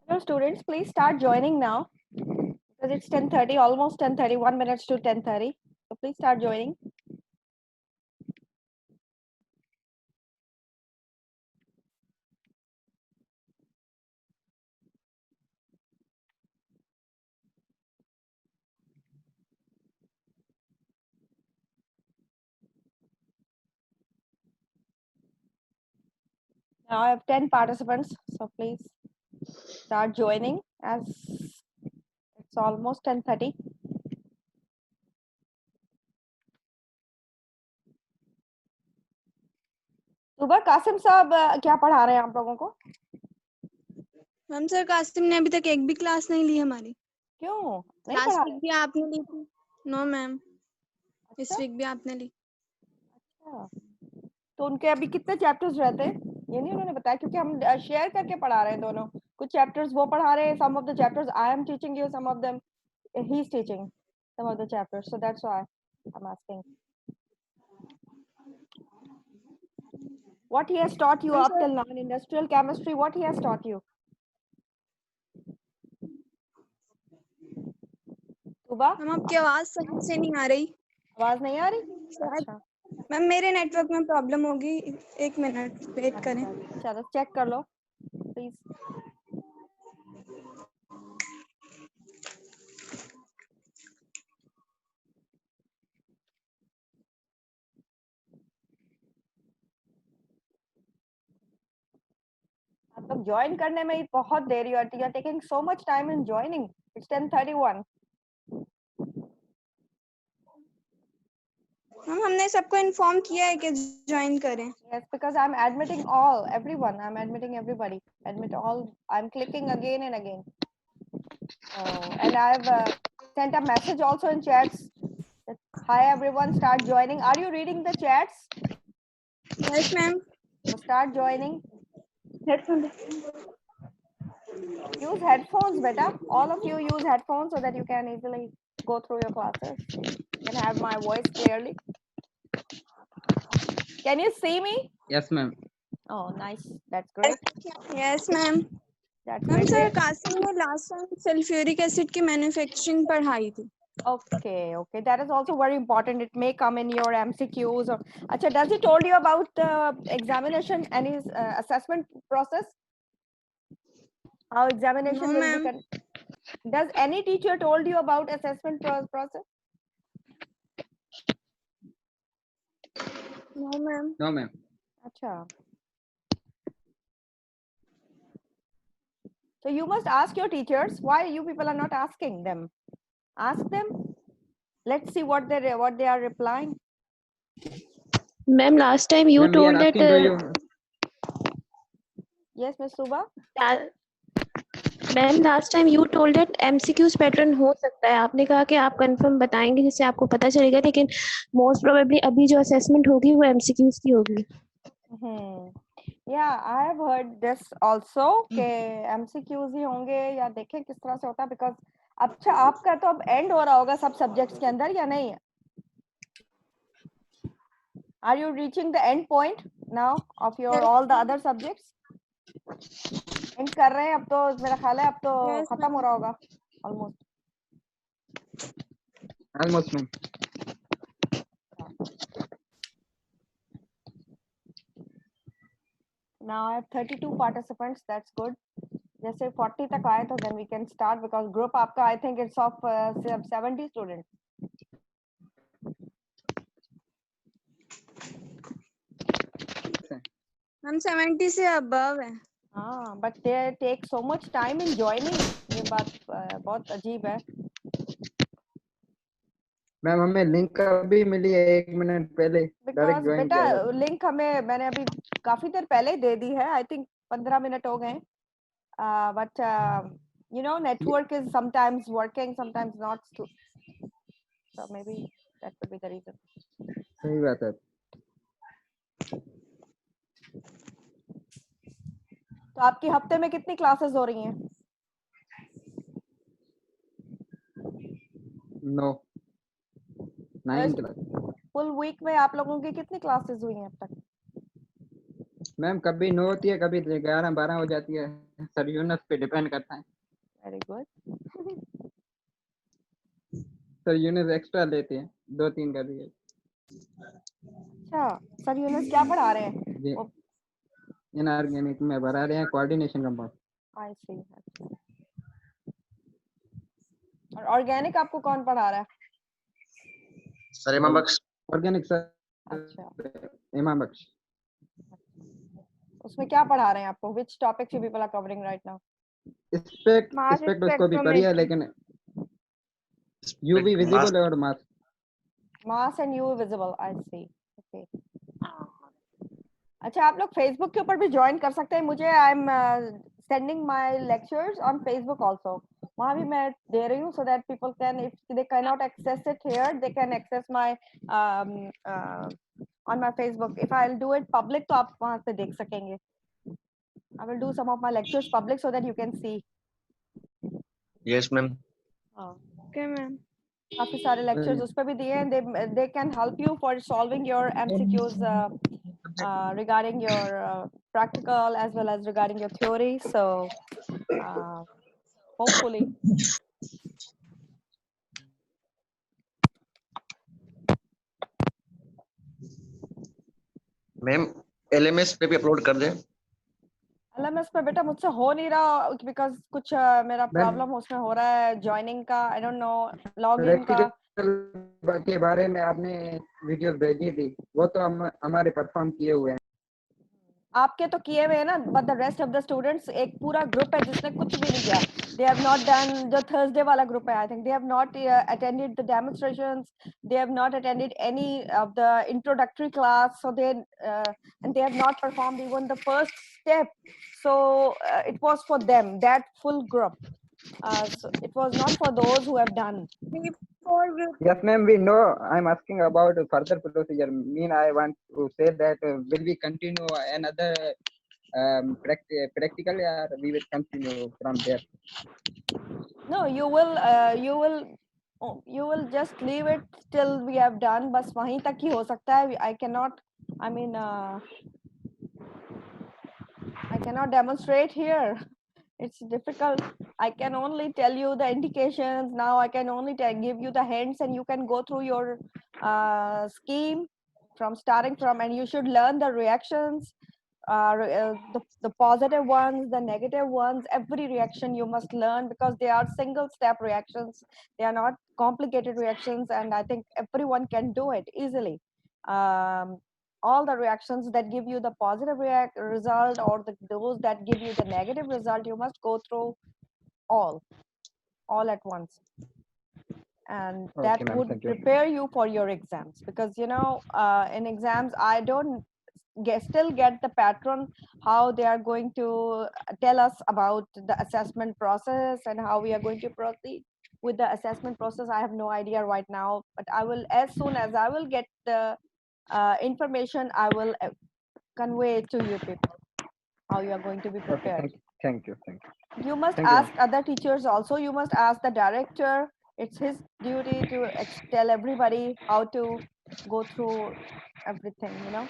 Hello students, please start joining now because it's 10:30, almost 10:30, 1 minute to 10:30. So please start joining. Now I have 10 participants, so please start joining as it's almost 10:30. सुबह कासिम साहब क्या पढ़ा रहे हैं आप लोगों को? मैम सर कासिम ने अभी तक एक भी क्लास नहीं ली हमारी। क्यों नहीं लास्ट पढ़ा वीक भी आपने ली थी। नो मैम, इस अच्छा? वीक भी आपने ली। अच्छा, तो उनके अभी कितने चैप्टर्स रहते हैं ये नहीं उन्होंने बताया, क्योंकि हम शेयर करके पढ़ा रहे हैं दोनों। कुछ चैप्टर्स वो पढ़ा रहे हैं, some of the chapters I am teaching you, some of them he is teaching some of the chapters, so that's why I am asking what he has taught you up till now in industrial chemistry. What he has taught you? सुबह ma'am आपकी आवाज सही से नहीं आ रही। आवाज नहीं आ रही? शायद अच्छा मैम मेरे नेटवर्क में प्रॉब्लम होगी, 1 मिनट वेट करें। चलो चेक कर लो प्लीज। आप लोग ज्वाइन करने में ही बहुत देरी होती है, taking so much time in joining. It's 10:31। Ma'am हमने सबको इन्फॉर्म किया है कि ज्वाइन करें। Yes, because I'm admitting all, everyone. I'm admitting everybody. Admit all. I'm clicking again and again. And I've sent a message also in chats. That, hi everyone, start joining. Are you reading the chats? Yes ma'am. So start joining. Use headphones, beta. All of you use headphones so that you can easily go through your classes and have my voice clearly. Can you see me? Yes, ma'am. Oh, nice. That's great. Yes ma'am. That's ma'am great. Sir Qasim ने last time sulphuric acid की manufacturing पढ़ाई थी। Okay, okay. That is also very important. It may come in your MCQs or. Acha, does he told you about examination and his assessment process? How examination no will be ma'am. Does any teacher told you about assessment process? No ma'am. No, ma'am. Acha. So you must ask your teachers why you people are not asking them. Ask them. Let's see what they are replying. Ma'am, last time you Ma'am, we are told that asking to you. Yes, Ms. Suba. Ma'am last time you told that MCQs pattern हो सकता है, आपने कहा कि आप confirm बताएंगे जिससे आपको पता चलेगा, लेकिन मोस्ट प्रोबेबली अभी जो असेसमेंट होगी वो एमसीक्यूज की होगी। Yeah, I have heard this also कि MCQs ही होंगे या देखें किस तरह से होता है, because अच्छा आपका तो अब एंड हो रहा होगा सब सब्जेक्ट्स के अंदर या नहीं? Are you reaching the end point now of your all the other subjects? And कर रहे हैं अब तो, मेरा ख्याल है अब तो Yes, खत्म हो रहा होगा almost. Almost, ma'am. Now I have 32 participants. That's good. जैसे 40 तक आए तो then we can start, because group आपका I think it's of 70 students. हम 70 से अबव है। हाँ, but they take so much time in joining. ये बात बहुत अजीब है। मैम हमें लिंक अभी मिली है 1 मिनट पहले, डायरेक्ट Because ज्वाइन बेटा किया था। लिंक हमें मैंने अभी काफी देर पहले दे दी है, I think 15 मिनट हो गए, but you know, network is sometimes working, sometimes not. So maybe that could be the reason. सही बात है. तो आपकी हफ्ते में कितनी क्लासेस हो रही हैं? No. 9 क्लास. फुल वीक में आप लोगों की कितनी क्लासेस हुई हैं अब तक? मैम कभी 9 होती है, कभी 11-12 हो जाती है. सर यूनिट पे डिपेंड करता है. Very good. Sir unit extra लेते हैं 2-3 का भी है. अच्छा, सर यूनुस क्या पढ़ा रहे हैं? जी. इनऑर्गेनिक में पढ़ा रहे हैं कोऑर्डिनेशन कंपाउंड. आई सी. और ऑर्गेनिक आपको कौन पढ़ा रहा है? सर इमाम बख्श. ऑर्गेनिक सर अच्छा, इमाम बख्श. उसमें क्या पढ़ा रहे हैं आपको? Which topics you people are covering right now? स्पेक्ट उसको भी पढ़ी है, लेकिन यूवी विजिबल और mass and UV visible. I see. Okay. अच्छा, आप लोग फेसबुक के ऊपर भी ज्वाइन कर सकते हैं. मुझे I am sending my lectures on Facebook also. वहां भी मैं दे रही हूँ, so that people can, if they can not access it here, they can access my on my Facebook. If I'll do it public, तो आप वहां से देख सकेंगे. I will do some of my lectures public so that you can see. Yes ma'am. Okay ma'am. काफी सारे lectures उस पे भी दिए हैं. They can help you for solving your MCQs regarding your practical as well as regarding your theory. So hopefully. Ma'am LMS पे भी upload कर दें. LMS पे बेटा मुझसे हो नहीं रहा, बिकॉज कुछ मेरा प्रॉब्लम उसमें हो रहा है ज्वाइनिंग का. आई डोंट नो, लॉगिन का. प्रैक्टिकल के बारे में आपने वीडियोस भेजी थी, वो तो हम हमारे परफॉर्म किए हुए हैं. आपके तो किए हुए हैं ना, but the rest of the students, एक पूरा ग्रुप है जिसने कुछ भी नहीं किया. दे हैव नॉट डन, जो थर्सडे वाला ग्रुप है, I think they have not attended the demonstrations, they have not attended any of the introductory class, so they and they have not performed even the first step. So it was for them, that full group. So it was not for those who have done. Yes ma'am, we know. I'm asking about further procedure. I want to say that will we continue another practical, or we will continue from there? No, you will just leave it till we have done. बस वहीं तक ही हो सकता है. I cannot, I mean, I cannot demonstrate here. It's difficult. I can only tell you the indications. Now I can only give you the hints, and you can go through your scheme from starting from, and you should learn the reactions, the positive ones, the negative ones. Every reaction you must learn, because they are single step reactions. They are not complicated reactions, and I think everyone can do it easily. All the reactions that give you the positive result, or those that give you the negative result, you must go through all at once, and that would prepare you for your exams. Because you know, in exams I don't still get the pattern, how they are going to tell us about the assessment process and how we are going to proceed with the assessment process. I have no idea right now, but I will, as soon as I will get the information, I will convey it to you people, how you are going to be prepared. Thank you. You must ask other teachers also. You must ask the director. It's his duty to tell everybody how to go through everything, you know.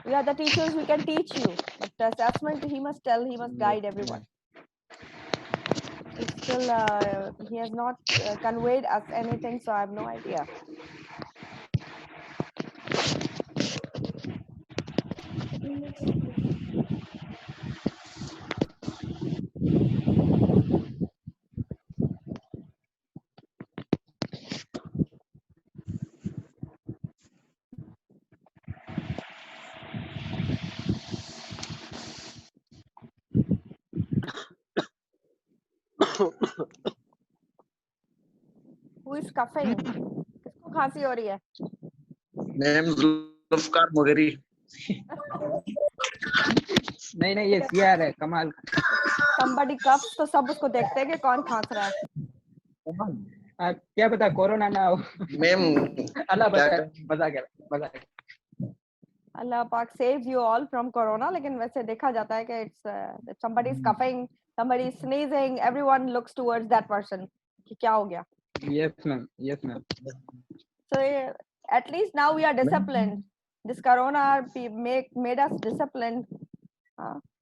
We are the teachers, we can teach you, but the assessment, he must guide everyone. It's still, he has not conveyed us anything, so I have no idea. Who is coughing? किसको खांसी हो रही है? Ma'am Zulfikar Mugeri. नहीं ये CR है, कमाल. somebody coughs तो सब उसको देखते हैं कि कौन खांस रहा है. क्या पता कोरोना ना हो. मैम अल्लाह क्या मजाक. Allah Pak saves you all from corona, लेकिन वैसे देखा जाता है कि it's somebody is coughing, somebody is sneezing, everyone looks towards that person कि क्या हो गया. Yes ma'am. So at least now we are disciplined. This corona made us disciplined.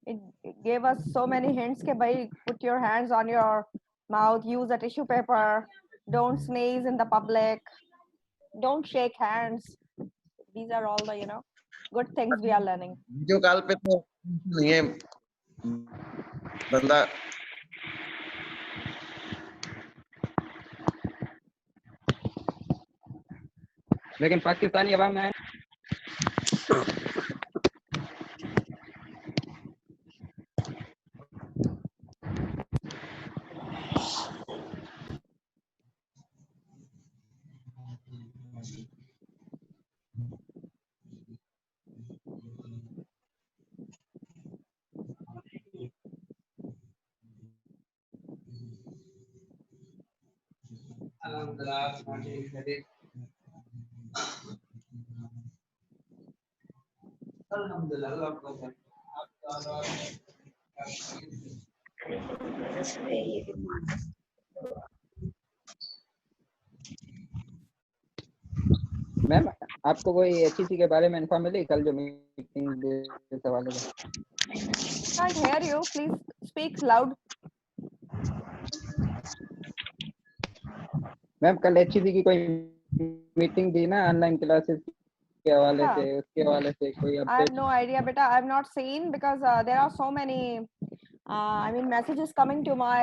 It gave us so many hints कि भाई put your hands on your mouth, use a tissue paper, don't sneeze in the public, don't shake hands. These are all the good things we are learning. Video call पे तो नहीं है बंदा लेकिन पाकिस्तानी अवाम में ma'am आपको कोई एचईसी के बारे में इन्फॉर्म मिली कल जो मीटिंग के सवाल है. Can't hear you. Please speak loud. Ma'am कल एचईसी की कोई मीटिंग थी ना ऑनलाइन क्लासेस के हवाले से उसके हवाले से कोई I have update. no idea, beta. I have not seen because there are so many. I mean, messages coming to my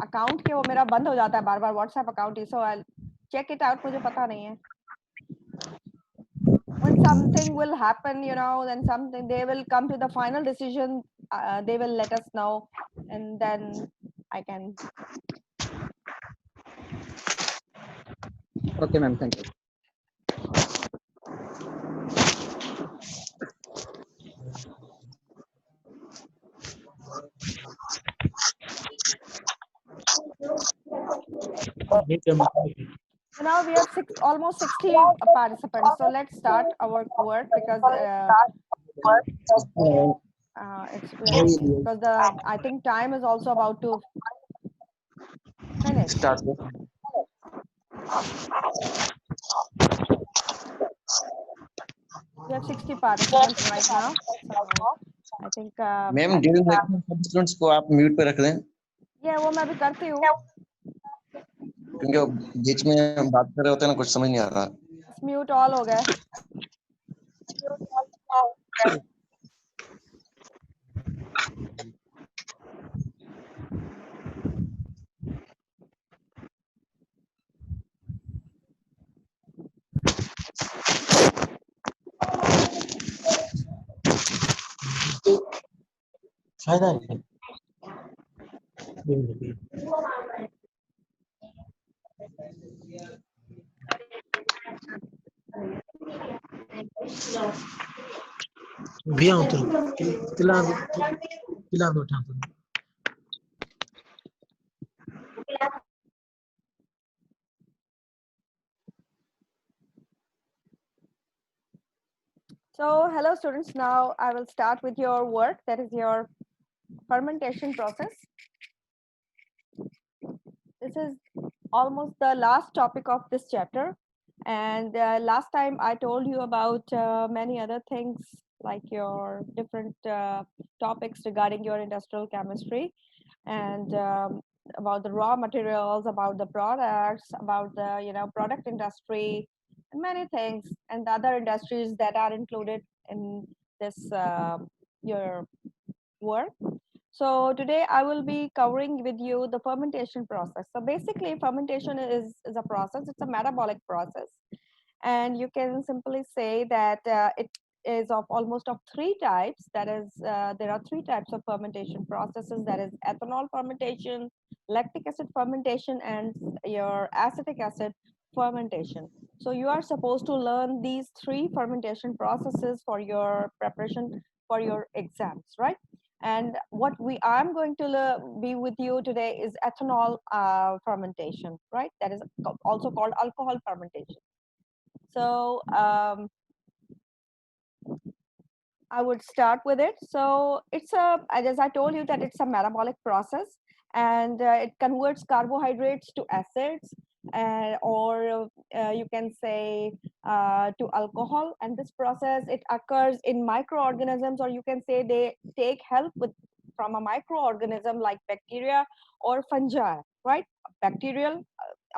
account कि वो मेरा बंद हो जाता है बार-बार WhatsApp account he. So I'll check it out. मुझे पता नहीं है. When something will happen, then something they will come to the final decision. They will let us know, and then I can. Okay ma'am, thank you. So now we have almost 60 participants. So let's start our work because because I think time is also about to finish. Start We have 60 participants right now. So I think. Ma'am during students को आप mute पे रख दें Yeah, वो मैं भी करती हूँ. क्योंकि वो बीच में बात कर रहे होते हैं ना कुछ समझ नहीं आ रहा. Mute all हो गए. फायदा है. भैया उतर तिला दो उठा दो. So hello students, now I will start with your work, that is your fermentation process. This is almost the last topic of this chapter, and last time I told you about many other things like your different topics regarding your industrial chemistry and about the raw materials, about the products, about the product industry, and many things, and the other industries that are included in this your work. So today I will be covering with you the fermentation process. So basically fermentation is a process, it's a metabolic process. And you can simply say that it is of almost of three types. That is, there are three types of fermentation processes. That is ethanol fermentation, lactic acid fermentation, and your acetic acid fermentation. So you are supposed to learn these three fermentation processes for your preparation for your exams, right? And what I'm going to be with you today is ethanol fermentation, right? That is also called alcohol fermentation. So I would start with it. So it's as I told you, that it's a metabolic process, and it converts carbohydrates to acids, or you can say to alcohol. And this process, it occurs in microorganisms, or you can say they take help from a microorganism like bacteria or fungi, right? Bacterial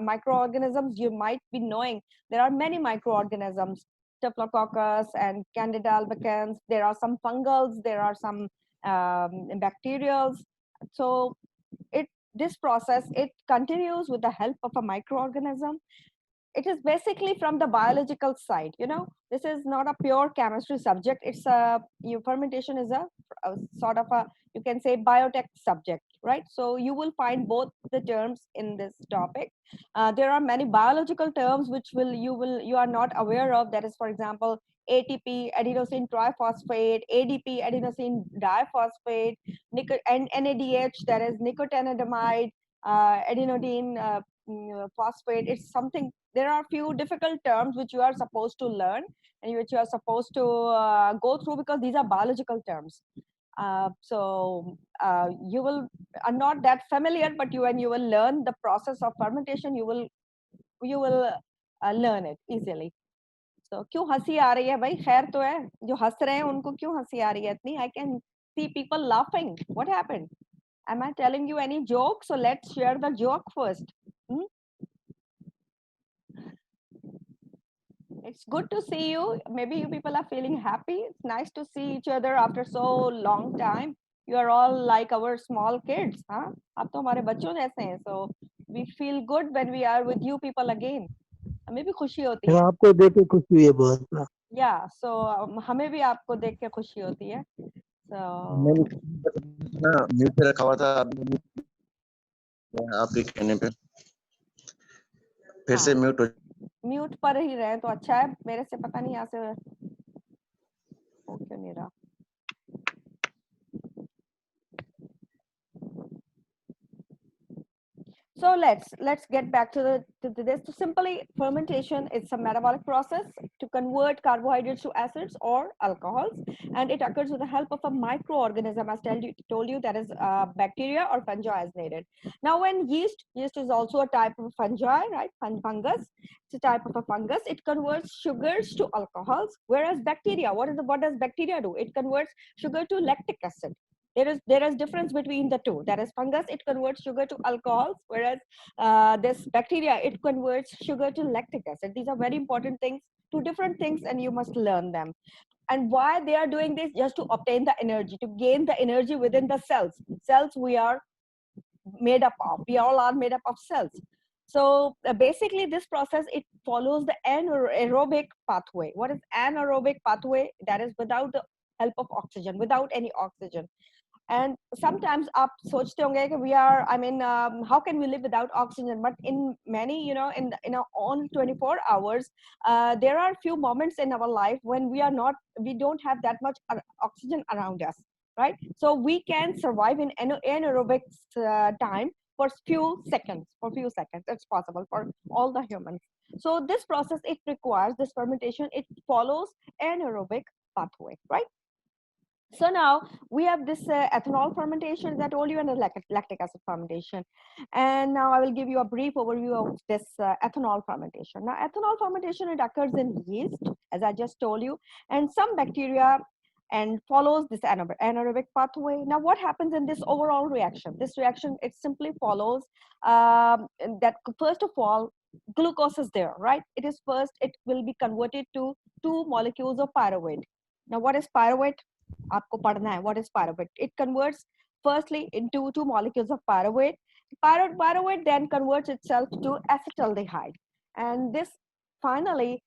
microorganisms, you might be knowing there are many microorganisms, Staphylococcus and Candida albicans. There are some fungals, there are some bacterials. So this process, it continues with the help of a microorganism. It is basically from the biological side. This is not a pure chemistry subject. It's fermentation is a sort of a, you can say, biotech subject, right? So you will find both the terms in this topic. There are many biological terms which you are not aware of. That is, for example, ATP, adenosine triphosphate, ADP, adenosine diphosphate, and NADH, that is nicotinamide, adenine phosphate. It's something, there are few difficult terms which you are supposed to learn and which you are supposed to go through, because these are biological terms. You will are not that familiar, but when you will learn the process of fermentation, you will learn it easily. So क्यों हंसी आ रही है भाई? खैर तो है, जो हंस रहे हैं उनको क्यों हंसी आ रही है इतनी? I can see people laughing. What happened? Am I telling you any joke? So let's share the joke first. It's good to see you. Maybe you people are feeling happy. It's nice to see each other after so long time. You are all like our small kids, huh? आप तो हमारे बच्चों जैसे हैं. So we feel good when we are with you people again. हमें भी खुशी होती है. आपको देख के खुशी हुई है बहुत ना. Yeah, so हमें भी आपको देख के खुशी होती है. So ना म्यूट पे रखा हुआ था आपके कहने पे फिर से म्यूट हो. म्यूट पर ही रहे तो अच्छा है. मेरे से पता नहीं यहाँ से हो क्यों नहीं रहा. So let's get back to this. So simply, fermentation is a metabolic process to convert carbohydrates to acids or alcohols, and it occurs with the help of a microorganism, as told you, that is bacteria or fungi as needed. Now, when yeast is also a type of fungi, right? Fungus. It's a type of a fungus. It converts sugars to alcohols, whereas bacteria, what does bacteria do? It converts sugar to lactic acid. There is difference between the two. That is, fungus, it converts sugar to alcohols, whereas this bacteria, it converts sugar to lactic acid. These are very important things, two different things, and you must learn them. And why they are doing this? Just to obtain the energy, to gain the energy within the cells. Cells we are made up of. We all are made up of cells. So basically, this process, it follows the anaerobic pathway. What is anaerobic pathway? That is without the help of oxygen, without any oxygen. And sometimes आप सोचते होंगे कि we are, I mean, how can we live without oxygen? But in many, in our own 24 hours, there are few moments in our life when we don't have that much oxygen around us, right? So we can survive in anaerobic time for few seconds. It's possible for all the humans. So this process, it requires this fermentation. It follows anaerobic pathway, right? So now we have this ethanol fermentation that I told you, and lactic acid fermentation. And now I will give you a brief overview of this ethanol fermentation. Now, ethanol fermentation, it occurs in yeast, as I just told you, and some bacteria, and follows this anaerobic pathway. Now, what happens in this overall reaction? This reaction, it simply follows that, first of all, glucose is there, right? It will be converted to 2 molecules of pyruvate. Now, what is pyruvate? आपको पढ़ना है. What is pyruvate? It converts firstly into 2 molecules of pyruvate. Pyruvate then converts itself to acetaldehyde, and this finally,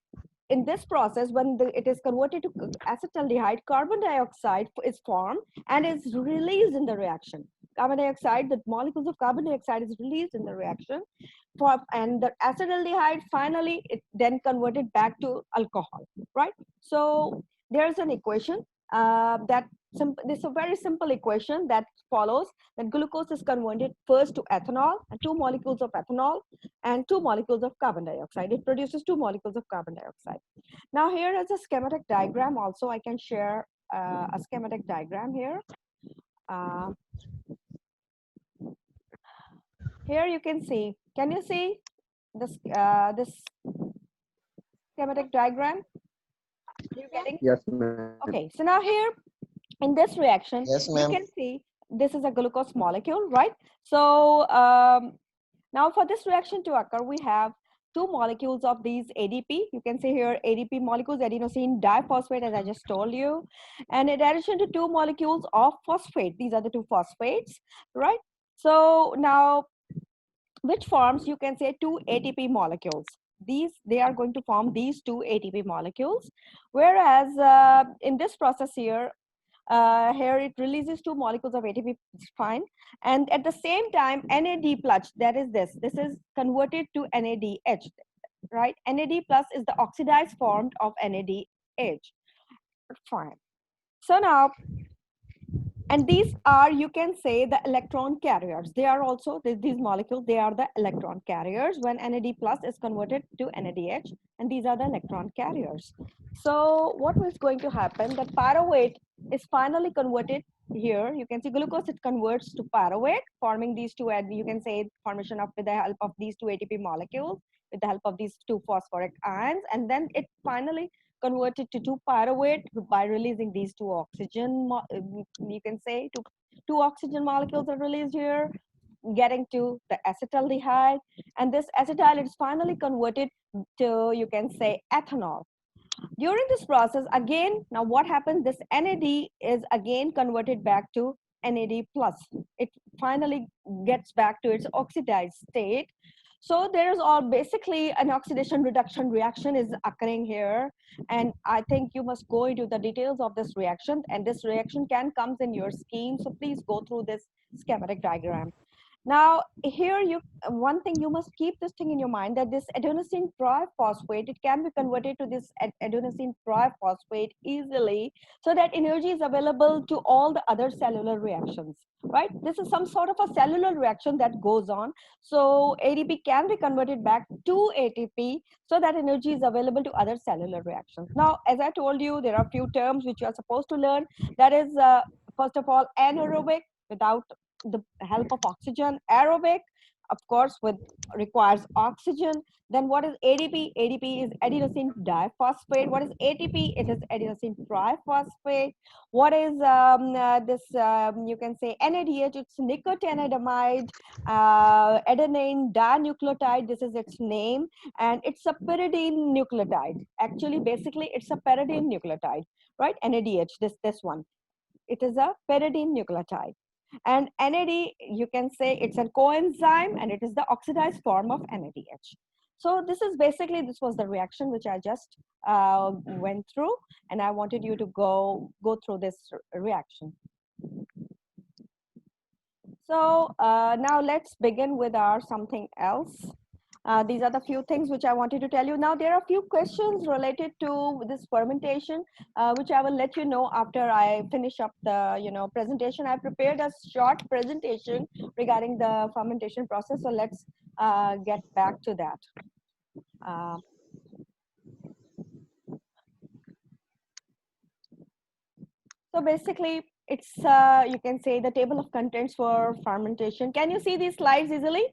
in this process, when it is converted to acetaldehyde, carbon dioxide is formed and is released in the reaction. Carbon dioxide, the molecules of carbon dioxide is released in the reaction, and the acetaldehyde finally, it then converted back to alcohol, right? So there's an equation that This is a very simple equation that follows that glucose is converted first to ethanol, and 2 molecules of ethanol and 2 molecules of carbon dioxide. It produces 2 molecules of carbon dioxide. Now here is a schematic diagram. Also, I can share a schematic diagram here. Here you can see. Can you see this this schematic diagram? You getting? Yes, ma'am. Okay. So now here in this reaction, Yes, you ma'am. can see this is a glucose molecule, right? So now for this reaction to occur, we have 2 molecules of these ADP. You can see here ADP molecules, adenosine diphosphate, as I just told you. And in addition to 2 molecules of phosphate, these are the 2 phosphates, right? So now, which forms, you can say, 2 ATP molecules. They are going to form these 2 ATP molecules. Whereas in this process here, here it releases 2 molecules of ATP, fine. And at the same time, NAD plus, that is this is converted to NADH, right? NAD plus is the oxidized form of NADH, fine. So now, and these are, you can say, the electron carriers. They are also, these molecules, they are the electron carriers when NAD plus is converted to NADH, and these are the electron carriers. So what is going to happen, that pyruvate is finally converted here. You can see glucose, it converts to pyruvate, forming these 2, and you can say formation of, with the help of these 2 ATP molecules, with the help of these 2 phosphoric ions, and then it finally converted to 2 pyruvate by releasing these 2 oxygen, you can say 2 oxygen molecules are released here, getting to the acetaldehyde, and this acetyl is finally converted to, you can say, ethanol. During this process, again, now what happens, this NAD is again converted back to NAD plus. It finally gets back to its oxidized state. So there is all basically an oxidation reduction reaction is occurring here. And I think you must go into the details of this reaction, and this reaction can comes in your scheme. So please go through this schematic diagram. Now here, one thing you must keep this thing in your mind, that this adenosine triphosphate, it can be converted to this adenosine triphosphate easily, so that energy is available to all the other cellular reactions, right? This is some sort of a cellular reaction that goes on. So ADP can be converted back to ATP, so that energy is available to other cellular reactions. Now, as I told you, there are a few terms which you are supposed to learn. That is, first of all, anaerobic, without the help of oxygen. Aerobic, of course, requires oxygen. Then what is ADP? ADP is adenosine diphosphate. What is ATP? It is adenosine triphosphate. What is you can say NADH? It's nicotinamide adenine dinucleotide. This is its name, and it's a pyridine nucleotide. Actually, basically, it's a pyridine nucleotide, right? NADH. This one. It is a pyridine nucleotide. And NAD, you can say it's a coenzyme, and it is the oxidized form of NADH. So this is basically, this was the reaction which I just went through, and I wanted you to go through this reaction. So now let's begin with our something else. These are the few things which I wanted to tell you. Now there are a few questions related to this fermentation, which I will let you know after I finish up the presentation. I prepared a short presentation regarding the fermentation process. So let's get back to that. So basically, it's you can say the table of contents for fermentation. Can you see these slides easily?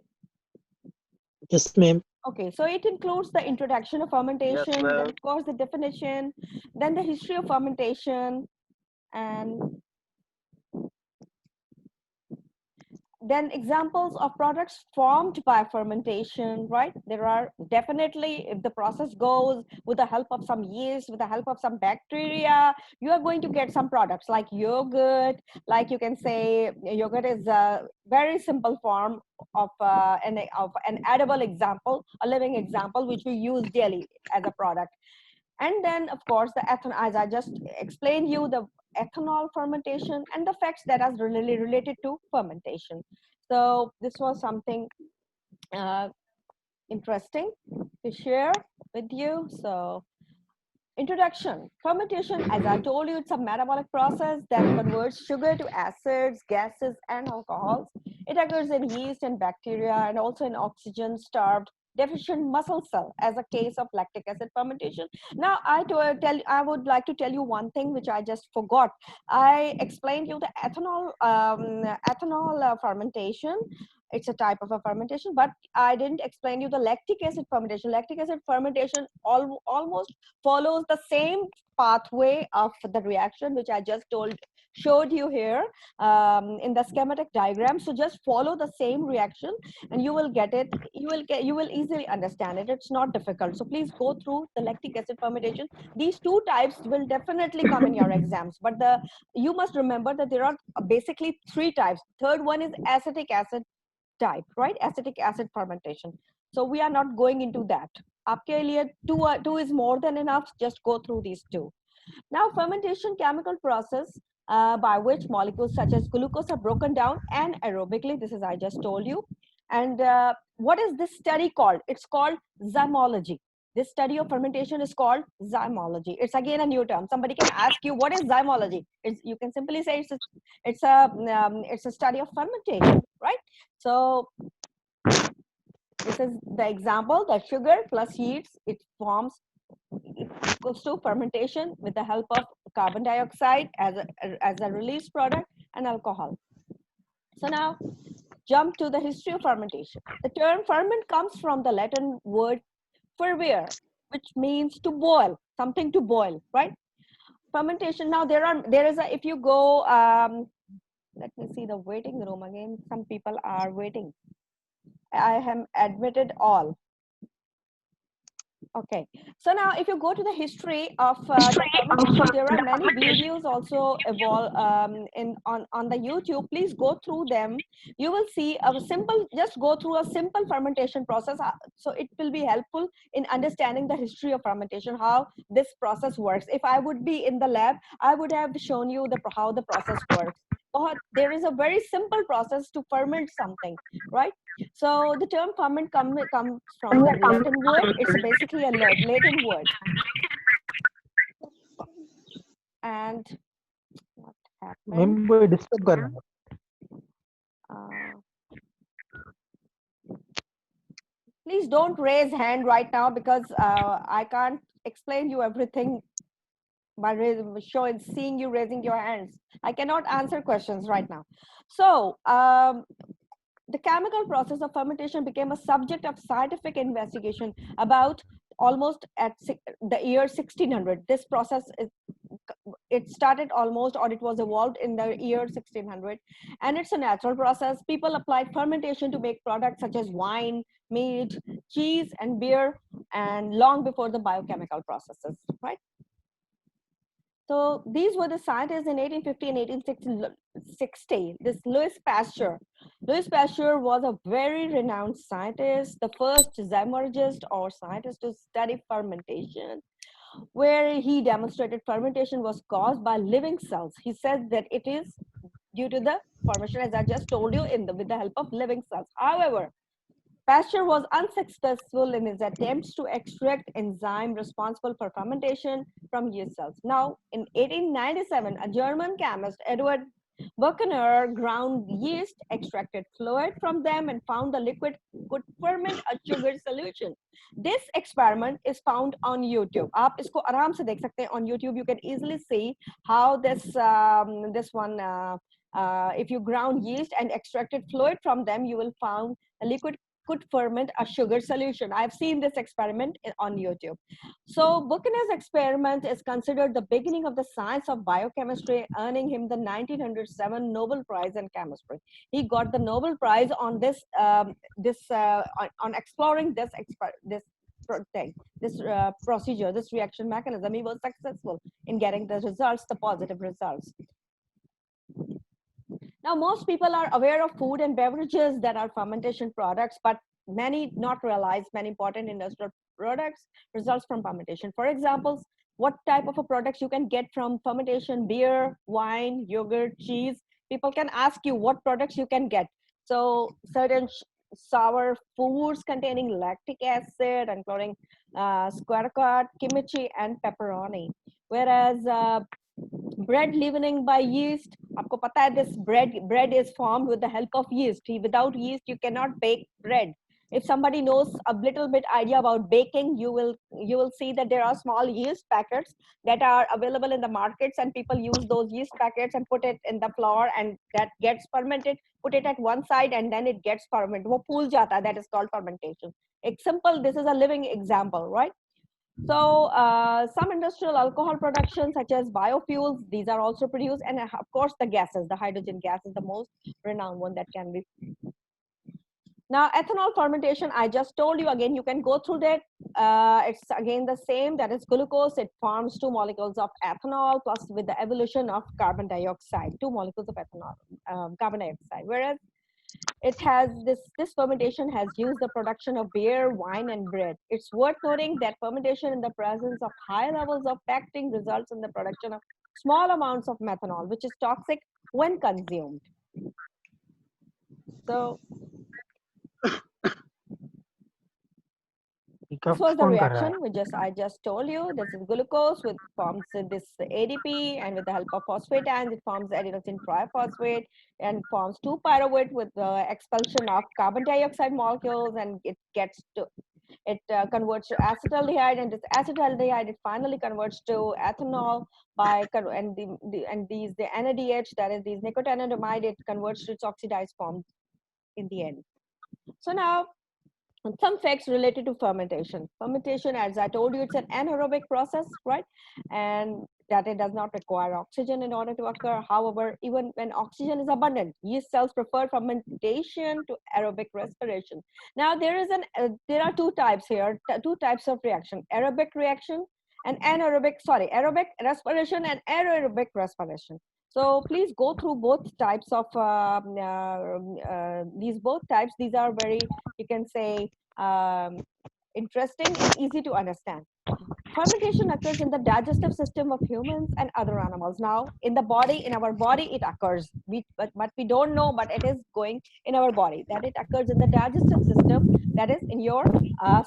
Yes, ma'am. Okay, so it includes the introduction of fermentation, then of course the definition, then the history of fermentation, and then examples of products formed by fermentation, right? There are definitely, if the process goes with the help of some yeast, with the help of some bacteria, you are going to get some products like yogurt. Like you can say yogurt is a very simple form of an edible example, a living example, which we use daily as a product. And then of course the ethanol, as I just explained you, the ethanol fermentation and the facts that are really related to fermentation. So this was something interesting to share with you. So Introduction. Fermentation, as I told you, it's a metabolic process that converts sugar to acids, gases, and alcohols. It occurs in yeast and bacteria and also in oxygen-starved deficient muscle cell as a case of lactic acid fermentation. Now, I would like to tell you one thing which I just forgot. I explained you the ethanol fermentation. It's a type of a fermentation, but I didn't explain you the lactic acid fermentation. Lactic acid fermentation almost follows the same pathway of the reaction which I just showed you here in the schematic diagram. So just follow the same reaction and you will get it. You will easily understand it. It's not difficult. So please go through the lactic acid fermentation. These two types will definitely come in your exams, but you must remember that there are basically three types. Third one is acetic acid type, right? Acetic acid fermentation. So we are not going into that. Aapke liye two is more than enough. Just go through these two. Now, fermentation chemical process by which molecules such as glucose are broken down anaerobically. This is I just told you. And what is this study called? It's called zymology. This study of fermentation is called zymology. It's again a new term. Somebody can ask you, what is zymology? You can simply say it's a study of fermentation, right? So this is the example. The sugar plus yeast, it goes to fermentation with the help of carbon dioxide as a released product and alcohol. So now jump to the history of fermentation. The term ferment comes from the Latin word fervere, which means to boil, something to boil, right? Fermentation. Now there is a, if you go, let me see the waiting room again. Some people are waiting. I have admitted all. Okay, so now if you go to the history of the fermentation, there are many videos also on the YouTube. Please go through them. You will see a simple, just go through a simple fermentation process. So it will be helpful in understanding the history of fermentation, how this process works. If I would be in the lab, I would have shown you how the process works. There is a very simple process to ferment something, right? So the term ferment comes from the Latin word. It's basically a Latin word. And what happened? मैं disturb कर रहा हूँ Please don't raise hand right now because I can't explain you everything by seeing you raising your hands. I cannot answer questions right now. So the chemical process of fermentation became a subject of scientific investigation about almost at the year 1600. This process it started almost, or it was evolved in the year 1600, and it's a natural process. People applied fermentation to make products such as wine, meat, cheese, and beer, and long before the biochemical processes, right? So these were the scientists in 1850 and 1860. This Louis Pasteur. Louis Pasteur was a very renowned scientist, the first zymologist or scientist to study fermentation, where he demonstrated fermentation was caused by living cells. He said that it is due to the formation, as I just told you, with the help of living cells. However, Pasteur was unsuccessful in his attempts to extract enzyme responsible for fermentation from yeast cells. Now, in 1897, a German chemist, Edward Buchner, ground yeast, extracted fluid from them, and found the liquid could ferment a sugar solution. This experiment is found on YouTube. आप इसको आराम से देख सकते हैं on YouTube. You can easily see how this one. If you ground yeast and extracted fluid from them, you will find a liquid could ferment a sugar solution. I've seen this experiment on YouTube. So Buchner's experiment is considered the beginning of the science of biochemistry, earning him the 1907 Nobel Prize in Chemistry. He got the Nobel Prize on this on exploring this procedure, this reaction mechanism. He was successful in getting the results, the positive results. Now, most people are aware of food and beverages that are fermentation products, but many not realize many important industrial products results from fermentation. For example, what type of a products you can get from fermentation: beer, wine, yogurt, cheese. People can ask you what products you can get. So certain sour foods containing lactic acid, including sauerkraut, kimchi, and pepperoni. Whereas bread leavening by yeast, आपको पता है this bread is formed with the help of yeast. Without yeast, you cannot bake bread. If somebody knows a little bit idea about baking, you will see that there are small yeast packets that are available in the markets, and people use those yeast packets and put it in the flour, and that gets fermented. Put it at one side, and then it gets fermented. वो फूल जाता है. That is called fermentation. Example. This is a living example, right? So some industrial alcohol production, such as biofuels, these are also produced, and of course the gases. The hydrogen gas is the most renowned one that can be. Now, ethanol fermentation, I just told you again, you can go through that. It's again the same, that is glucose. It forms 2 molecules of ethanol, plus with the evolution of carbon dioxide, 2 molecules of ethanol, carbon dioxide. Whereas it has this fermentation has used the production of beer, wine, and bread. It's worth noting that fermentation in the presence of high levels of pectin results in the production of small amounts of methanol, which is toxic when consumed. So this was the reaction I just told you. This is glucose, which forms this ADP, and with the help of phosphatidyls, it forms adenosine triphosphate and forms 2-pyruvate with the expulsion of carbon dioxide molecules, and it converts to acetaldehyde, and this acetaldehyde it finally converts to ethanol by the NADH, that is these nicotinamide, it converts to its oxidized form in the end. So now, some facts related to fermentation. Fermentation, as I told you, it's an anaerobic process, right? And that it does not require oxygen in order to occur. However, even when oxygen is abundant, yeast cells prefer fermentation to aerobic respiration. Now, there are 2 types here, 2 types of reaction: aerobic reaction and aerobic respiration and anaerobic respiration. So please go through both types of these both types. These are very, you can say, interesting and easy to understand. Fermentation occurs in the digestive system of humans and other animals. Now, in our body, it occurs. But we don't know, but it is going in our body. That it occurs in the digestive system, that is in your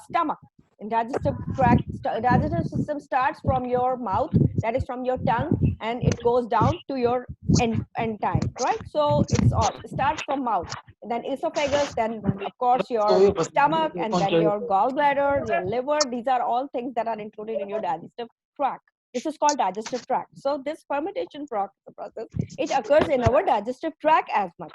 stomach. In digestive tract, digestive system starts from your mouth, that is from your tongue, and it goes down to your intestine, right? So it starts from mouth, then esophagus, then of course your stomach, and then your gallbladder, your liver. These are all things that are included in your digestive tract. This is called digestive tract. So this fermentation process, it occurs in our digestive tract as much.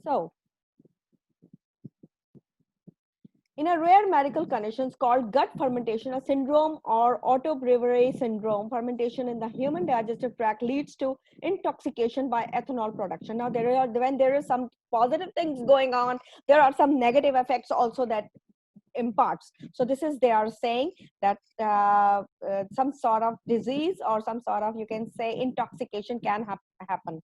So, in a rare medical condition called gut fermentation syndrome or autobrevary syndrome, fermentation in the human digestive tract leads to intoxication by ethanol production. Now, when there is some positive things going on, there are some negative effects also that imparts. So this is, they are saying that some sort of disease or some sort of, you can say, intoxication can happen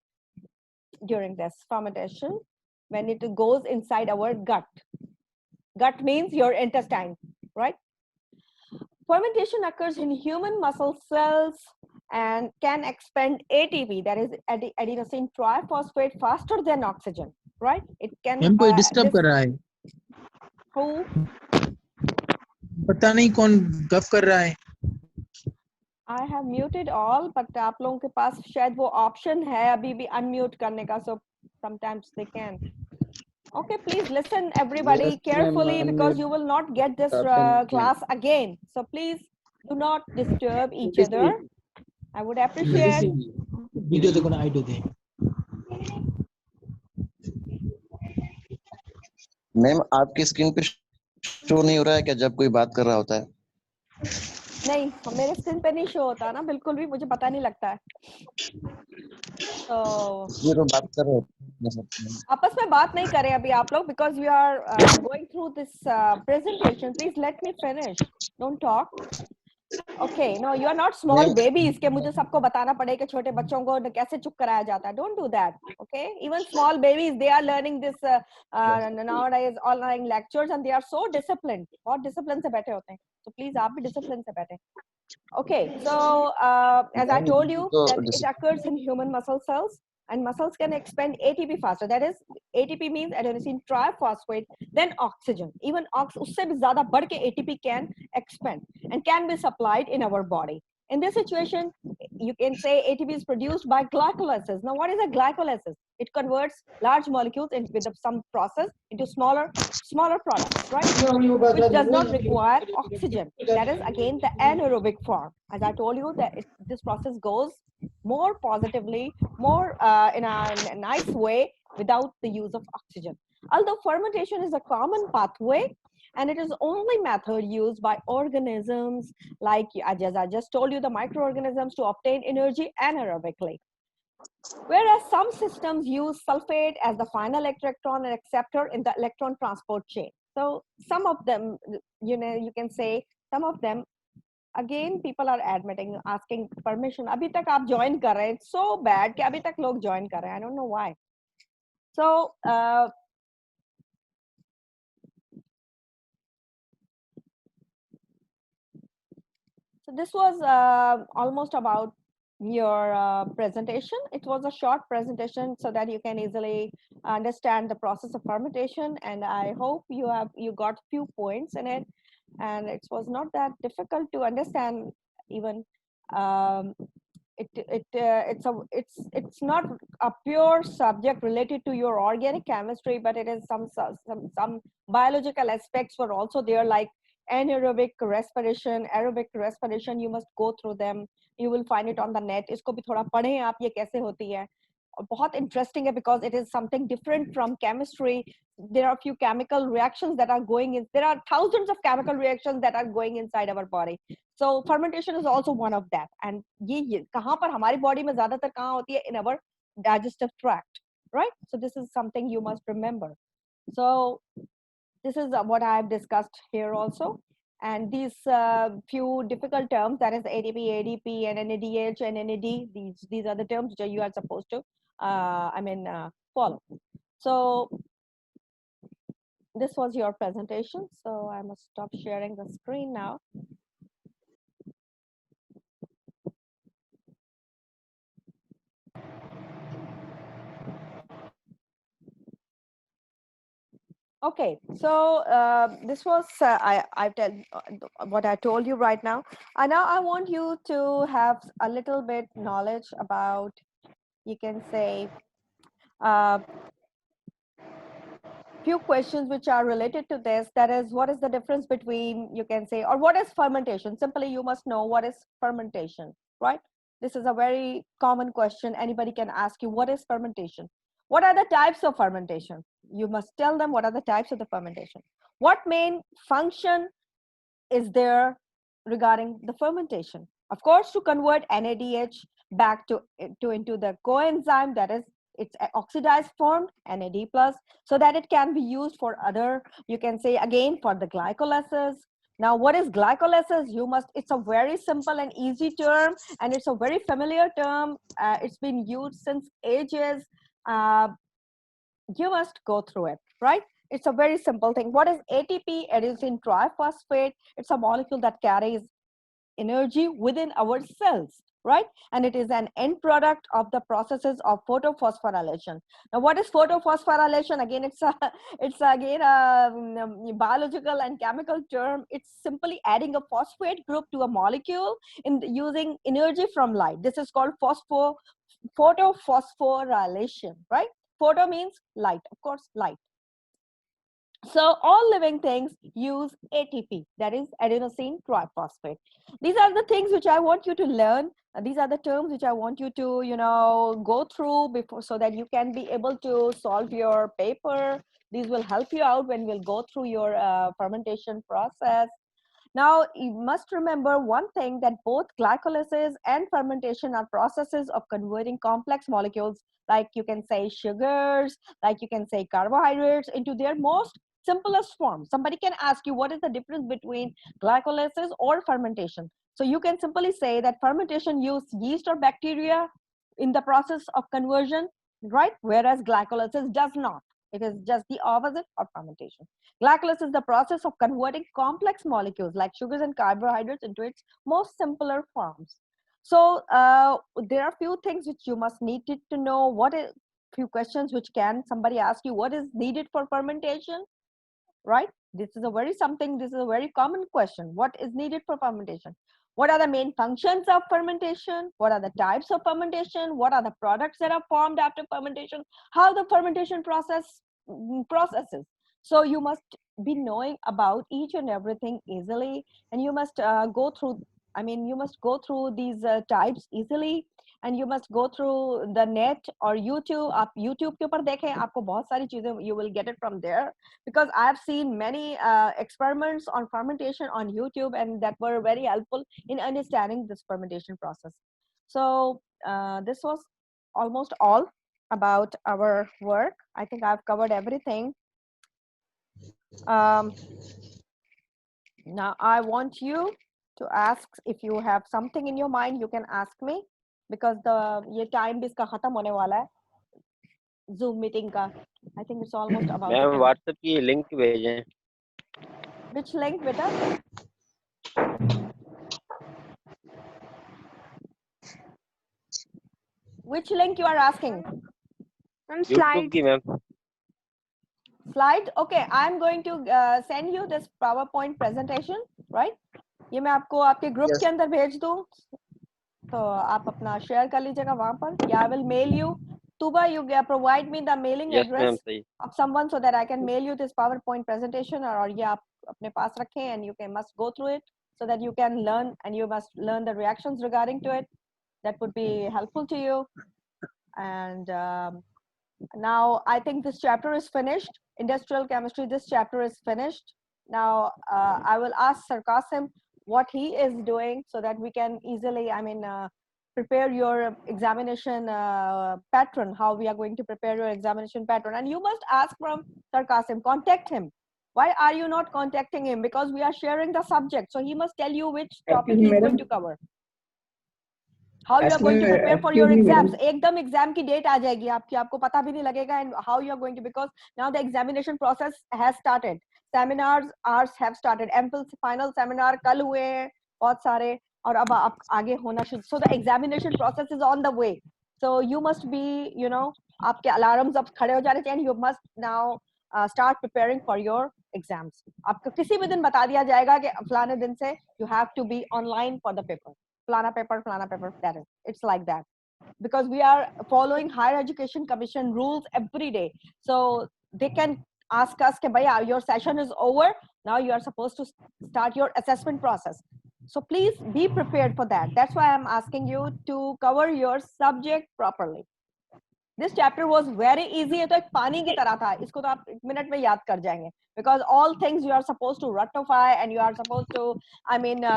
during this fermentation when it goes inside our gut. Gut means your intestine, right? Fermentation occurs in human muscle cells and can expend ATP, that is adenosine triphosphate, faster than oxygen, right? It can. कोई disturb कर रहा है. Who? पता नहीं कौन गफ कर रहा है. I have muted all, but आप लोगों के पास शायद वो option है अभी भी unmute करने का, so sometimes they can. Okay, please listen everybody carefully, because you will not get this class again. So please do not disturb each other. I would appreciate. Video देखो ना, आई डू दे. मैम, आपकी screen पे show नहीं हो रहा है क्या जब कोई बात कर रहा होता है? नहीं, मेरे स्क्रीन पे नहीं शो होता ना, बिल्कुल भी, मुझे पता नहीं लगता है. तो ये तो बात कर रहे हो. आपस में बात नहीं करें अभी आप लोग, because we are going through this presentation. Please let me finish. Don't talk. Okay, no, you are not small babies के मुझे सबको बताना पड़े कि छोटे बच्चों को कैसे चुप कराया जाता है. Don't do that. Okay, even small babies, they are learning this nowadays online lectures and they are so disciplined. बहुत discipline से बैठे होते हैं. So please आप भी discipline से बैठे. Okay, so as I told you So, that it occurs in human muscle cells and muscles can expend ATP faster. That is, ATP means adenosine triphosphate, then oxygen. Even उससे भी ज़्यादा बढ़ के ATP can expend and can be supplied in our body. In this situation, you can say ATP is produced by glycolysis. Now, what is a glycolysis? It converts large molecules with some process into smaller products, right? Which does not require oxygen. That is again the anaerobic form. As I told you, that this process goes more positively, more in a nice way without the use of oxygen. Although fermentation is a common pathway, and it is only method used by organisms like, as I just told you, the microorganisms to obtain energy anaerobically. Whereas some systems use sulfate as the final electron acceptor in the electron transport chain. So some of them, you can say some of them, again, people are admitting, asking permission. Abhi tak aap join kar rahe. It's so bad कि abhi tak log join kar rahe. I don't know why. So, so this was almost about your presentation. It was a short presentation so that you can easily understand the process of fermentation, and I hope you got few points in it, and it was not that difficult to understand even. It's not a pure subject related to your organic chemistry, but it is some biological aspects were also there, like anaerobic respiration, aerobic respiration. You must go through them. You will find it on the net. इसको भी थोड़ा पढ़ें आप ये कैसे होती है. और बहुत interesting है because it is something different from chemistry. There are a few chemical reactions that are going in. There are thousands of chemical reactions that are going inside our body. So fermentation is also one of that. And ये कहाँ पर हमारी body में ज़्यादातर कहाँ होती है? In our digestive tract, right? So this is something you must remember. So this is what I have discussed here also. And these few difficult terms, that is ADP, ADP, and NADH and NAD, these are the terms which you are supposed to, follow. So this was your presentation. So I must stop sharing the screen now. Okay, so this was I tell what I told you right now. And now I want you to have a little bit knowledge about, you can say, few questions which are related to this. That is, what is the difference between, you can say, or what is fermentation? Simply, you must know what is fermentation, right? This is a very common question. Anybody can ask you, what is fermentation? What are the types of fermentation? You must tell them what are the types of the fermentation. What main function is there regarding the fermentation? Of course, to convert NADH back into the coenzyme, that is its oxidized form, NAD+, so that it can be used for other, you can say again, for the glycolysis. Now, what is glycolysis? It's a very simple and easy term, and it's a very familiar term. It's been used since ages. You must go through it, right? It's a very simple thing. What is ATP? Adenosine triphosphate. It's a molecule that carries energy within our cells, right? And it is an end product of the processes of photophosphorylation. Now, what is photophosphorylation? Again, it's again a biological and chemical term. It's simply adding a phosphate group to a molecule using energy from light. This is called photophosphorylation, right? Photo means light, of course, light. So all living things use ATP, that is adenosine triphosphate. These are the things which I want you to learn. These are the terms which I want you to, go through before, so that you can be able to solve your paper. These will help you out when we'll go through your fermentation process. Now, you must remember one thing, that both glycolysis and fermentation are processes of converting complex molecules, like you can say sugars, like you can say carbohydrates, into their most simplest form. Somebody can ask you what is the difference between glycolysis or fermentation. So you can simply say that fermentation uses yeast or bacteria in the process of conversion, right? Whereas glycolysis does not. It is just the opposite of fermentation. Glycolysis is the process of converting complex molecules like sugars and carbohydrates into its most simpler forms. So there are few things which you must need to know. What is few questions which can somebody ask you? What is needed for fermentation? Right? This is a very common question. What is needed for fermentation? What are the main functions of fermentation? What are the types of fermentation? What are the products that are formed after fermentation? How the fermentation processes. So you must be knowing about each and everything easily, and you must go through these types easily, and you must go through the net or YouTube. आप YouTube के ऊपर देखें, आपको बहुत सारी चीजें you will get it from there, because I have seen many experiments on fermentation on YouTube, and that were very helpful in understanding this fermentation process. So this was almost all about our work. I think I've covered everything. Now I want you to ask, if you have something in your mind, you can ask me, because ये time भी इसका खत्म होने वाला है Zoom meeting का. I think it's almost about. Ma'am WhatsApp की link भेजें. Which link, beta? Which link you are asking? YouTube की ma'am. Slide. Okay, I'm going to send you this PowerPoint presentation, right? ये मैं आपको आपके group के अंदर भेज दूं, तो आप अपना शेयर कर लीजिएगा वहां पर, या I will mail you. Tuba, you provide me the mailing address of someone so that I can mail you this PowerPoint presentation, और ये आप अपने पास रखें, and you must go through it so that you can learn, and you must learn the reactions regarding to it. That would be helpful to you. And now I think this chapter is finished. Industrial chemistry, this chapter is finished. Now I will ask Sir Qasim what he is doing so that we can easily, prepare your examination pattern, how we are going to prepare your examination pattern. And you must ask from Sir Qasim, contact him. Why are you not contacting him? Because we are sharing the subject. So he must tell you which topic he is going to cover. How you are going to prepare for your exams. एकदम exam की date आ जाएगी आपकी, आपको पता भी नहीं लगेगा, and how you are going to, because now the examination process has started. Seminars have started. MPhil final seminar कल हुए हैं बहुत सारे, और अब आप आगे होना शुरू. So the examination process is on the way. So you must be, आपके alarms अब खड़े हो जाने चाहिए, and you must now start preparing for your exams. आपको किसी भी दिन बता दिया जाएगा कि फलाने दिन से you have to be online for the paper. Flana paper, that is, it's like that. Because we are following Higher Education Commission rules every day. So they can ask us, your session is over, now you are supposed to start your assessment process. So please be prepared for that. That's why I'm asking you to cover your subject properly. This chapter was very easy. तो एक पानी की तरह था, इसको तो आप एक मिनट में याद कर जाएंगे, because all things you are supposed to ratify, and you are supposed to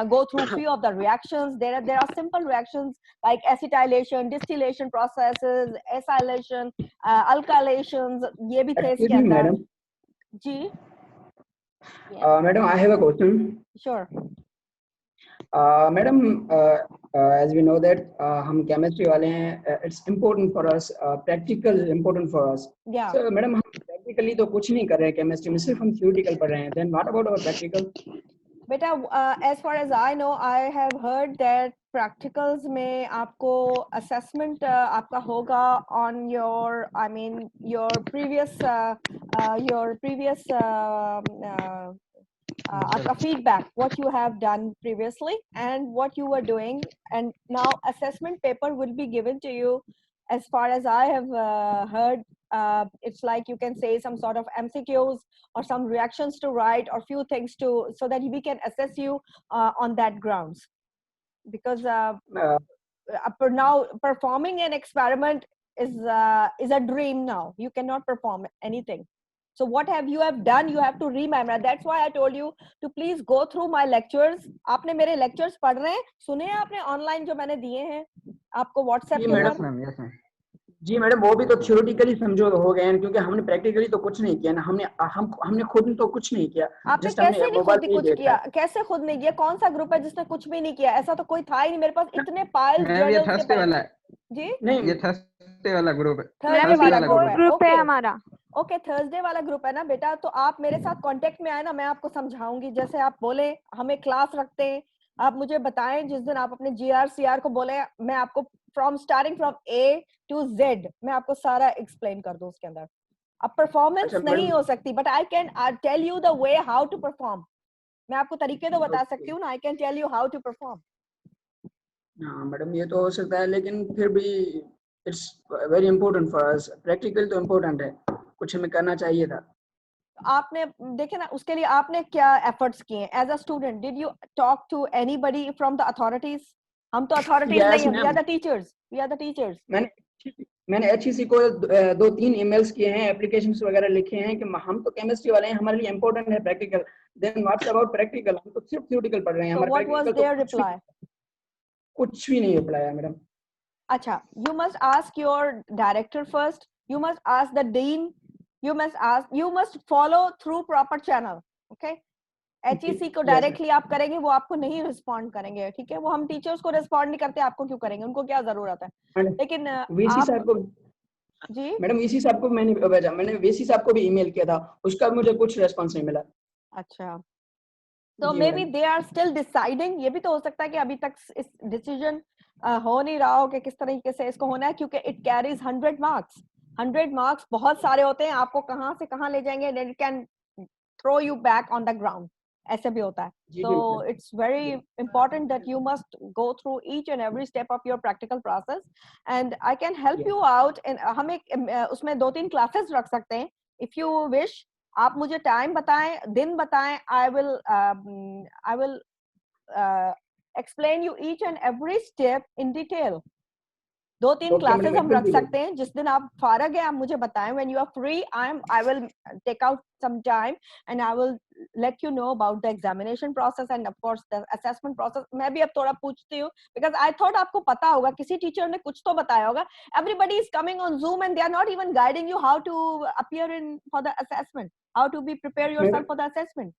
go through few of the reactions. There are simple reactions like acetylation, distillation processes, acylation, alkylations. ये भी थे इसके अंदर. Madam. Ji. Madam, I have a question. Sure. Madam, as we know that हम chemistry वाले हैं, it's important for us. Practical is important for us. Yeah. So, madam, हम practically तो कुछ नहीं कर रहे हैं chemistry में, सिर्फ हम theoretical पढ़ रहे हैं. Then what about our practical? बेटा, as far as I know, I have heard that practicals में आपको assessment आपका होगा on your, your previous आपका feedback, what you have done previously and what you were doing, and now assessment paper will be given to you. As far as I have heard, it's like you can say some sort of MCQs or some reactions to write, or few things to, so that we can assess you on that grounds. Because now performing an experiment is a dream now. You cannot perform anything. So what you have done, you have to remember. That's why I told you to please go through my lectures. आपने मेरे lectures पढ़ रहे हैं, सुने आपने online जो मैंने दिए हैं आपको WhatsApp के ऊपर? जी मैडम, वो भी तो थ्योरेटिकली समझो हो गए हैं, क्योंकि हमने प्रैक्टिकली तो कुछ नहीं किया ना। हमने खुद तो कुछ नहीं किया। आपने जस्ट हमने कैसे नहीं मोबाइल खुद पे ही कुछ देखा किया? है। कैसे खुद नहीं किया? कौन सा ग्रुप है जिसने कुछ भी नहीं किया? ऐसा तो कोई था ही नहीं। मेरे पास इतने पाइल्स मैम ये जर्नल्स के थर्सडे पड़े। वाला है, जी नहीं ये थर्सडे वाला ग्रुप है, मैम थर्सडे ये थर्सडे वाला वाला ग्रुप कोर है। ग्रुप है ओके हमारा। ओके, थर्सडे वाला ग्रुप है ना बेटा, तो आप मेरे साथ कांटेक्ट में आए ना, मैं आपको समझाऊंगी। जैसे आप बोले हमें क्लास रखते हैं, आप मुझे बताएं जिस दिन आप अपने GR CR को बोले, मैं आपको starting from A to Z मैं आपको सारा एक्सप्लेन कर दूं उसके अंदर। अब परफॉर्मेंस अच्छा नहीं मैडम, हो सकती, but I can tell you the way how to perform. मैं आपको तरीके तो बता सकती हूँ ना, I can tell you how to perform. हाँ मैडम ये तो हो सकता है, लेकिन फिर भी it's very important for us. Practical तो इम्पोर्टेंट है, कुछ हमें करना चाहिए था। आपने देखे ना, उसके लिए आपने क्या एफर्ट्स किए as a student? Did you talk to anybody from the authorities? हम तो अथॉरिटीज यस नहीं है, we ma'am, are the teachers, we are the teachers. मैंने HEC को 2-3 ईमेल्स किए हैं, एप्लीकेशंस वगैरह लिखे हैं कि हम तो केमिस्ट्री वाले हैं, हमारे लिए इंपॉर्टेंट है practical. Then what's about practical? हम तो सिर्फ थ्योरेटिकल पढ़ रहे हैं, So हमारा what was प्रैक्टिकल तो their reply? कुछ भी नहीं अप्लाई है मैडम। अच्छा, you must ask your director first, you must ask the dean, you must follow through proper channel, okay? HEC को डायरेक्टली आप करेंगे, वो आपको नहीं रिस्पॉन्ड करेंगे, ठीक है? वो हम टीचर्स को रिस्पॉन्ड नहीं करते, आपको क्यों करेंगे? उनको क्या जरूरत है? लेकिन वीसी आप साहब को, जी मैडम वीसी साहब को मैंने भेजा, मैंने वीसी साहब को भी ईमेल किया था, उसका मुझे कुछ रेस्पॉन्स नहीं मिला। अच्छा, तो जी maybe madam. They are still deciding. ये भी तो हो सकता है कि अभी तक इस डिसीजन हो नहीं रहा हो कि किस तरीके से इसको होना है, क्योंकि इट कैरीज 100 मार्क्स। 100 मार्क्स बहुत सारे होते हैं, आपको कहाँ से कहाँ ले जाएंगे, and it can throw you back on the ground, ऐसे भी होता है। जी So madam. it's very important that you must go through each and every step of your practical process, and I can help you out। and हम एक उसमें 2-3 classes रख सकते हैं if you wish। आप मुझे टाइम बताएं, दिन बताएं, I will explain you each and every step in detail। 2-3 okay classes madam, हम रख सकते हैं। जिस दिन आप फारग है, आप मुझे बताएं, when you are free, I will take out some time and I will let you know about the examination process and of course the assessment process। मैं भी अब थोड़ा पूछती हूँ because I thought आपको पता होगा, किसी टीचर ने कुछ तो बताया होगा। Everybody is coming on Zoom and they are not even guiding you how to appear in for the assessment, how to be prepare yourself for the assessment।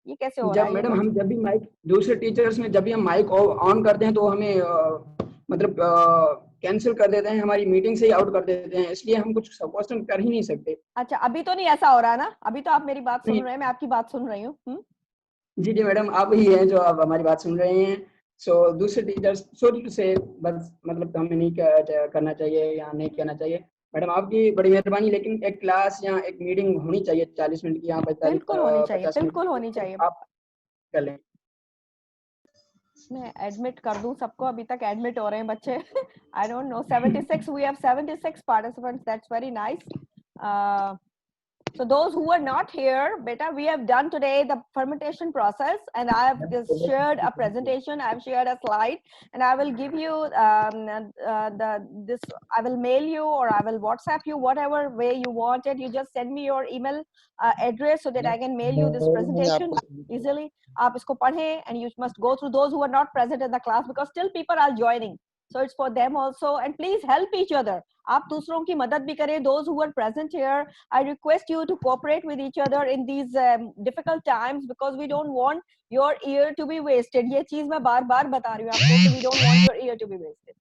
ये कैसे हो रहा जब है? मैडम हम जब भी माइक, दूसरे टीचर्स में जब भी हम माइक ऑन करते हैं तो हमें मतलब कैंसिल कर देते हैं, हमारी मीटिंग से ही आउट कर देते हैं, इसलिए हम कुछ क्वेश्चन कर ही नहीं सकते। अच्छा, अभी तो नहीं ऐसा हो रहा ना? अभी तो आप मेरी बात सुन नहीं। रहे हैं, मैं आपकी बात सुन रही हूँ। जी जी मैडम, आप ही हैं जो आप हमारी बात सुन रहे हैं। सो दूसरे टीचर्स सॉरी टू से, बस मतलब हमें नहीं करना चाहिए या नहीं कहना चाहिए। मैडम आपकी बड़ी मेहरबानी, लेकिन एक क्लास या एक मीटिंग होनी चाहिए 40 मिनट की, यहाँ 45 बिल्कुल होनी चाहिए, 50 मिनट बिल्कुल होनी की, चाहिए। आप कर लें। मैं एडमिट कर दूं सबको, अभी तक एडमिट हो रहे हैं बच्चे। I don't know, 76, we have 76 participants, that's very nice। So those who are not here, beta, we have done today the fermentation process, and I have just shared a presentation, I have shared a slide, and I will give you this, I will mail you or I will WhatsApp you, whatever way you want it. You just send me your email address so that I can mail you this presentation easily। आप इसको पढ़ें, and you must go through those who are not present in the class because still people are joining, so it's for them also। and please help each other, आप दूसरों की मदद भी करें। those who are present here, I request you to cooperate with each other in these difficult times because we don't want your ear to be wasted। ये चीज मैं बार बार बता रही हूँ आपको कि we don't want your ear to be wasted।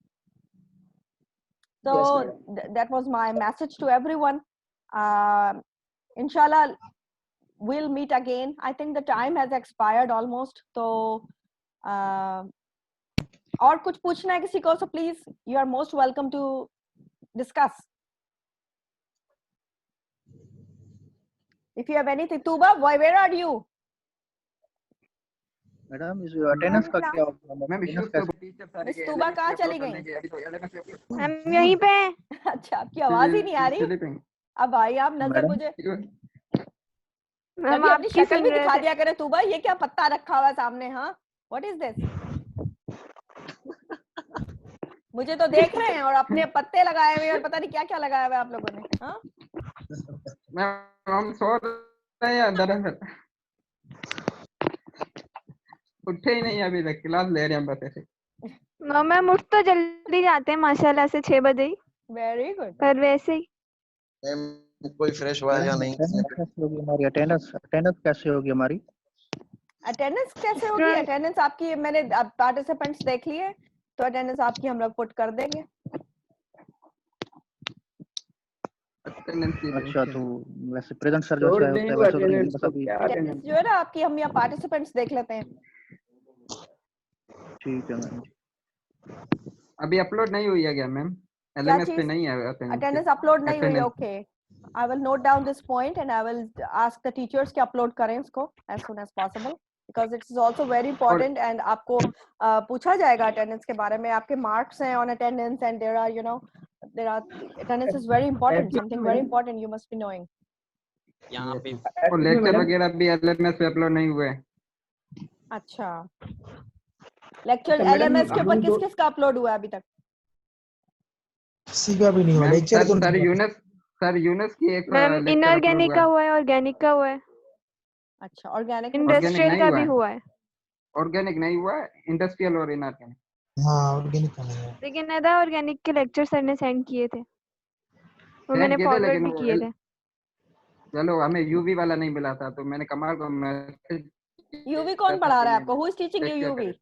So Yes, that was my message to everyone। inshallah we'll meet again। I think the time has expired almost, तो और कुछ पूछना है किसी को, so please you are most welcome to discuss if you have anything। Tuba, where are you? Madam इस attendance का क्या होगा? मैम अटेंडेंस कैसे? मिस तुबा कहाँ चली गई? हम यहीं पे हैं। अच्छा, आपकी आवाज ही नहीं आ रही। अब भाई आप नजर मैडम? मुझे हम कभी अपनी आपकी शक्ल सुन भी रहे दिखा थे। दिया करे। तुबा, ये क्या पत्ता रखा हुआ है सामने? हाँ, व्हाट इज दिस? मुझे तो देख रहे हैं और अपने पत्ते लगाए हुए और पता नहीं क्या क्या लगाया हुआ है आप लोगों ने। हाँ, मैम हम सो रहे हैं दरअसल, उठे ही नहीं अभी तक, क्लास ले रहे हैं बस ऐसे। मैम उठ तो जल्दी जाते हैं माशाल्लाह से 6 बजे ही। Very good. पर वैसे ही मैम कोई फ्रेश हुआ है या नहीं? अटेंडेंस कैसे होगी हमारी? अटेंडेंस अटेंडेंस कैसे होगी हमारी? अटेंडेंस कैसे होगी? Right. अटेंडेंस आपकी मैंने पार्टिसिपेंट्स देख लिए तो अटेंडेंस आपकी हम लोग पुट कर देंगे। अच्छा, तो वैसे प्रेजेंट सर छोड़ जैसा दें होता है वो वैसे तो नहीं होगी, अटेंडेंस बस को, अभी क्या अटेंडेंस अटेंडेंस? जो है ना आपकी, हम यहाँ पार्टिसिपेंट्स देख लेते हैं। ठीक है मैम। अभी अपलोड नहीं हुई है क्या मैम? क्या एलएमएस पे चीज? नहीं है अटेंडेंस अपलोड नहीं हुई? attendance। Okay, I will note down this point and I will ask the teachers कि अपलोड करें इसको as soon as possible, because it is also very important एंड आपको पूछा जाएगा अटेंडेंस के बारे में। आपके मार्क्स हैं on attendance and there are attendance is very important, something very important you must be knowing. यहाँ पे और लेक्चर वगैरह भी एलएमएस पे अपलोड नहीं हुए। अच्छा, लेक्चर अच्छा, मैडम, एलएमएस के ऊपर हम किस किस का अपलोड हुआ है अभी तक? किसी का भी नहीं हुआ, मैम लेक्चर तो सर नहीं हुआ। यूनस की एक मैम लेक्चर इनऑर्गेनिक का हुआ है, ऑर्गेनिक का हुआ है, अच्छा, ऑर्गेनिक इंडस्ट्रियल नहीं का हुआ भी है। हुआ है। ऑर्गेनिक नहीं हुआ, इंडस्ट्रियल और इनऑर्गेनिक। हाँ, ऑर्गेनिक का नहीं है। लेकिन अदा ऑर्गेनिक के लेक्चर सर ने सेंड किए थे, वो सेंड मैंने किए थे, फॉरवर्ड लेकिन भी वो किए थे। चलो हमें यूवी वाला नहीं मिला था, तो मैंने कमाल को मैसेज यूवी कौन पढ़ा रहा है आपको? Who is teaching you UV?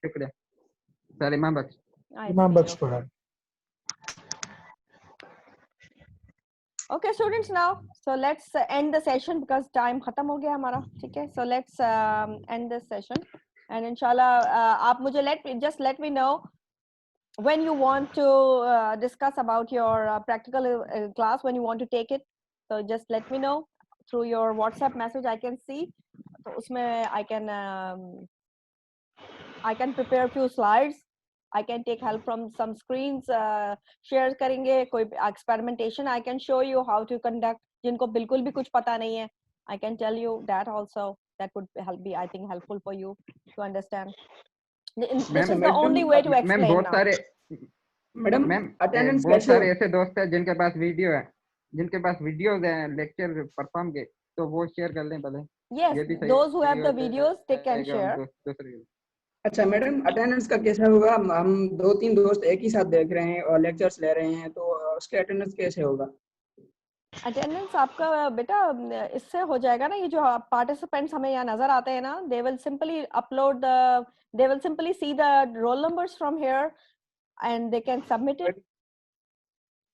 शुक्रिया सर, इमाम बख्श। इमाम बख्श पढ़ा। Okay students, now so let's end the session because time खत्म हो गया हमारा, ठीक है? So let's end this session and inshallah आप मुझे let me know when you want to discuss about your practical class, when you want to take it. So just let me know through your WhatsApp message, I can see. तो उसमें I can prepare few slides. I can take help from some screens, share करेंगे कोई experimentation. I can show you how to conduct. जिनको बिल्कुल भी कुछ पता नहीं है, I can tell you that also. That would be, I think, helpful for you to understand. This is the only way to explain ma'am बहुत now. सारे madam attendance बहुत कैसे सारे ऐसे दोस्त हैं जिनके पास वीडियो है, जिनके पास वीडियोस हैं लेक्चर परफॉर्म के, तो वो शेयर कर लें भले। Yes, ये भी सही those who have the हो videos, they can जाएगा share. दूसरे के लिए। अच्छा मैडम, अटेंडेंस का कैसा होगा? हम 2-3 दोस्त एक ही साथ देख रहे हैं और लेक्चर्स ले रहे हैं, तो उसके अटेंडेंस कैसे होगा? अटेंडेंस आपका बेटा इससे हो जाएगा ना, ये जो पार्टिसिपेंट्स हमें यहाँ नजर आते हैं ना, they will simply see the roll numbers from here and they can submit it.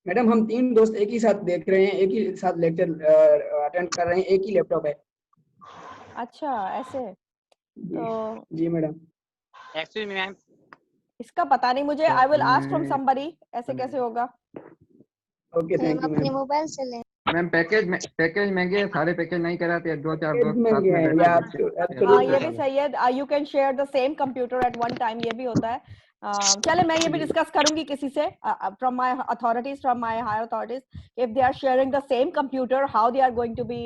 Madam हम 3 दोस्त एक ही साथ देख रहे हैं, एक ही साथ लेक्चर अटेंड कर रहे हैं, एक ही लैपटॉप है। अच्छा, ऐसे तो जी मैडम। एक्चुअली मैम इसका पता नहीं मुझे, I will ask from somebody ऐसे कैसे होगा। Okay, thank you ma'am. Mobile से ले। मैम पैकेज महंगे हैं, सारे पैकेज नहीं कराते, 2-4 दोस्त साथ महंगे में हैं, बैठ या के हाँ ये भी सही है, you can share the same computer at one time, ये भी होता है। चले मैं ये भी डिस्कस करूंगी किसी से from my authorities, from my higher authorities, if they are sharing the same computer, how they are going to be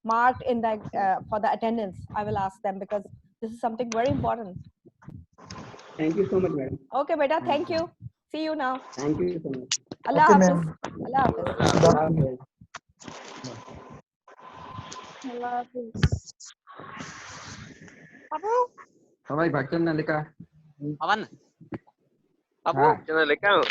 marked in the for the attendance. I will ask them because this is something very important. Thank you so much madam. Okay बेटा, thank you, see you now. Thank you so much. Allah Okay, Hafiz. ma'am. अल्लाह हाफिज। अल्लाह हाफिज। हवाई भागचंद ने लिखा। Oven अब हाँ। चलो लेकर आओ।